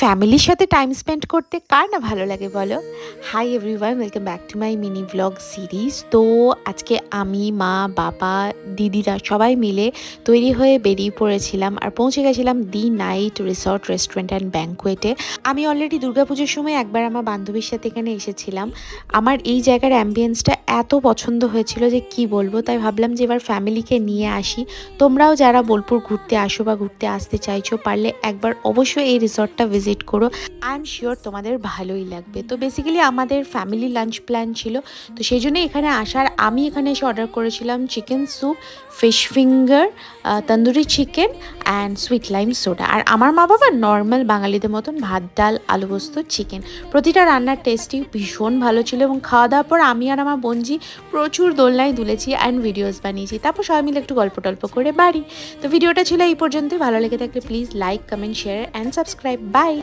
ফ্যামিলির সাথে time spend করতে কার না ভালো লাগে বলো। Hi everyone, welcome back to my mini blog series. তো আজকে আমি, মা, বাবা, দিদিরা সবাই মিলে তৈরি হয়ে বেরিয়ে পড়েছিলাম আর পৌঁছে গেছিলাম the night resort restaurant and ব্যাঙ্কোয়েটে। আমি অলরেডি দুর্গাপুজোর সময় একবার আমার বান্ধবীর সাথে এখানে এসেছিলাম। আমার এই জায়গার অ্যাম্বিয়েন্সটা এত পছন্দ হয়েছিল যে কি বলবো, তাই ভাবলাম যে এবার ফ্যামিলিকে নিয়ে আসি। তোমরাও যারা বোলপুর ঘুরতে আসো বা ঘুরতে আসতে চাইছো, পারলে একবার অবশ্যই এই রিসর্টটা ভিজিট করো। আই এম শিওর তোমাদের ভালোই লাগবে। তো বেসিক্যালি আমাদের ফ্যামিলি লাঞ্চ প্ল্যান ছিল, তো সেই জন্যই এখানে আসার। আমি এখানে এসে অর্ডার করেছিলাম chicken soup, fish finger, tandoori chicken and sweet lime soda. আর আমার মা বাবা নর্মাল বাঙালিদের মতন ভাত, ডাল, আলু পোস্ত, চিকেন। প্রতিটা রান্নার টেস্টই ভীষণ ভালো ছিল এবং খাওয়া দাওয়ার পর আমি আর আমার বোনজি প্রচুর দোলনায় দুলেছি অ্যান্ড ভিডিওস বানিয়েছি। তারপর সবাই মিলে একটু গল্প টল্প করে বাড়ি। তো ভিডিওটা ছিল এই পর্যন্তই। ভালো লেগে থাকলে please like, comment, share and subscribe. By.